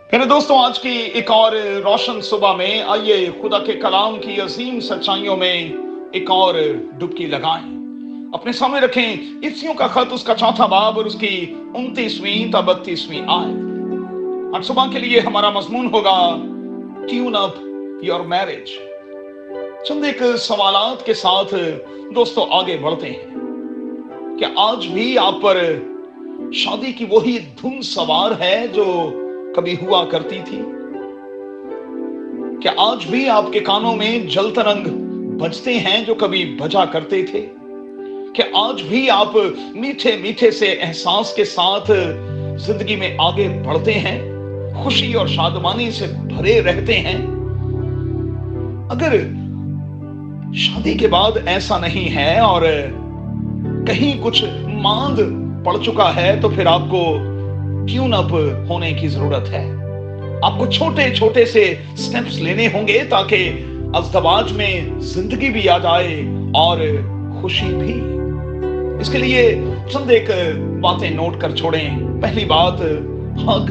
मेरे दोस्तों, आज की एक और रोशन सुबह में आइए खुदा के कलाम की अजीम सच्चाइयों में एक और डुबकी लगाएं। अपने सामने रखें इफ्सियों का खत, उसका चौथा बाब और उसकी 29वीं ता 32वीं आयत। आज सुबह के लिए हमारा मजमून होगा ट्यून अप योर मैरिज। चंद एक सवालात के साथ दोस्तों आगे बढ़ते हैं। क्या आज भी आप पर शादी की वही धुन सवार है जो कभी हुआ करती थी? क्या आज भी आपके कानों में जल तरंग बजते हैं जो कभी बजा करते थे? क्या आज भी आप मीठे मीठे से एहसास के साथ जिंदगी में आगे बढ़ते हैं, खुशी और शादमानी से भरे रहते हैं? अगर शादी के बाद ऐसा नहीं है और कहीं कुछ मांद पड़ चुका है, तो फिर आपको ट्यून अप होने की जरूरत है। आपको छोटे छोटे से स्टेप्स लेने होंगे ताकि अज़दवाज में जिंदगी भी आ जाए और खुशी भी। इसके लिए चंद एक बातें नोट कर छोड़ें। पहली बात, हग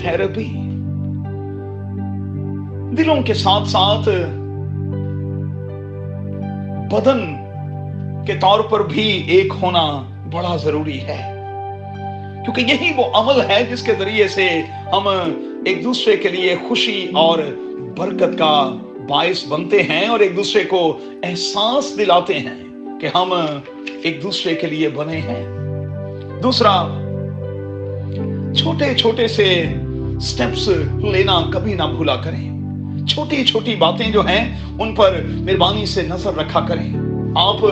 थेरेपी। दिलों के साथ साथ बदन के तौर पर भी एक होना बड़ा जरूरी है, क्योंकि यही वो अमल है जिसके जरिए से हम एक दूसरे के लिए खुशी और बरकत का बायस बनते हैं और एक दूसरे को एहसास दिलाते हैं कि हम एक दूसरे के लिए बने हैं। दूसरा, छोटे छोटे से स्टेप्स लेना कभी ना भूला करें। छोटी छोटी बातें जो हैं उन पर मेहरबानी से नजर रखा करें। आप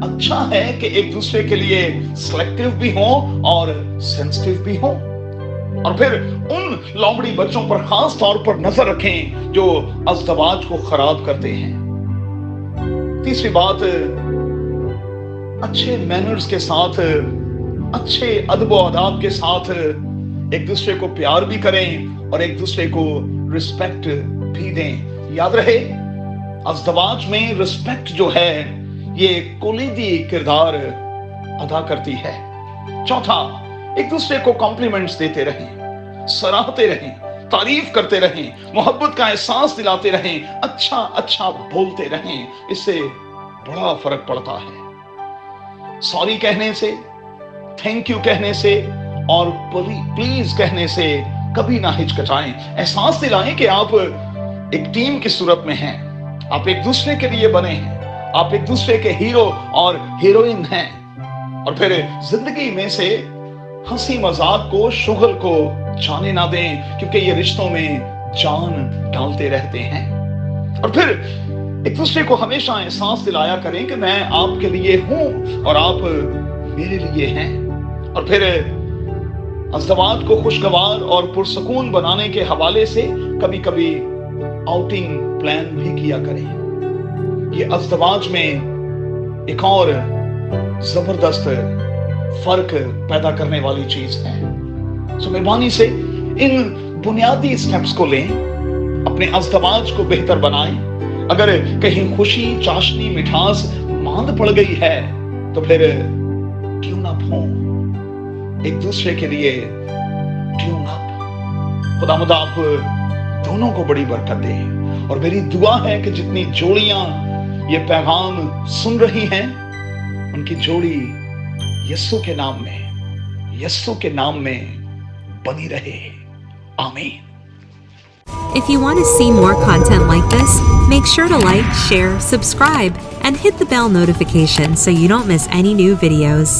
अच्छा है कि एक दूसरे के लिए सिलेक्टिव भी हो और सेंसिटिव भी हो। और फिर उन लोमड़ी बच्चों पर खास तौर पर नजर रखें जो अज़दवाज को खराब करते हैं। तीसरी बात, अच्छे मैनर्स के साथ, अच्छे अदब व आदाब के साथ एक दूसरे को प्यार भी करें और एक दूसरे को रिस्पेक्ट भी दें। याद रहे, अज़दवाज में रिस्पेक्ट जो है ये कुलीदी किरदार अदा करती है। चौथा, एक दूसरे को कॉम्प्लीमेंट्स देते रहें, सराहते रहें, तारीफ करते रहें, मोहब्बत का एहसास दिलाते रहें, अच्छा अच्छा बोलते रहें। इससे बड़ा फर्क पड़ता है। सॉरी कहने से, थैंक यू कहने से और प्लीज कहने से कभी ना हिचकिचाएं। एहसास दिलाएं कि आप एक टीम की सूरत में हैं, आप एक दूसरे के लिए बने हैं, आप एक दूसरे के हीरो और हीरोइन हैं। और फिर जिंदगी में से हंसी मजाक को, शुगल को जाने ना दें, क्योंकि ये रिश्तों में जान डालते रहते हैं। और फिर एक दूसरे को हमेशा एहसास दिलाया करें कि मैं आपके लिए हूं और आप मेरे लिए हैं। और फिर अज़दवाज को खुशगवार और पुरसकून बनाने के हवाले से कभी कभी आउटिंग प्लान भी किया करें। ये अज़दवाज में एक और जबरदस्त फर्क पैदा करने वाली चीज है। तो मेहरबानी से इन बुनियादी स्टेप्स को लें, अपने अज़दवाज को बेहतर बनाएं। अगर कहीं खुशी, चाशनी, मिठास मांद पड़ गई है तो फिर ट्यून अप हो, एक दूसरे के लिए ट्यून अप। खुदावंद आप दोनों को बड़ी बरकत दे। और मेरी दुआ है कि जितनी जोड़ियां ये पैगाम सुन रही हैं, उनकी जोड़ी यीशु के नाम में बनी रहे। आमीन। If you want to see more content like this, make sure to like, share, subscribe, and hit the bell notification so you don't miss any new videos.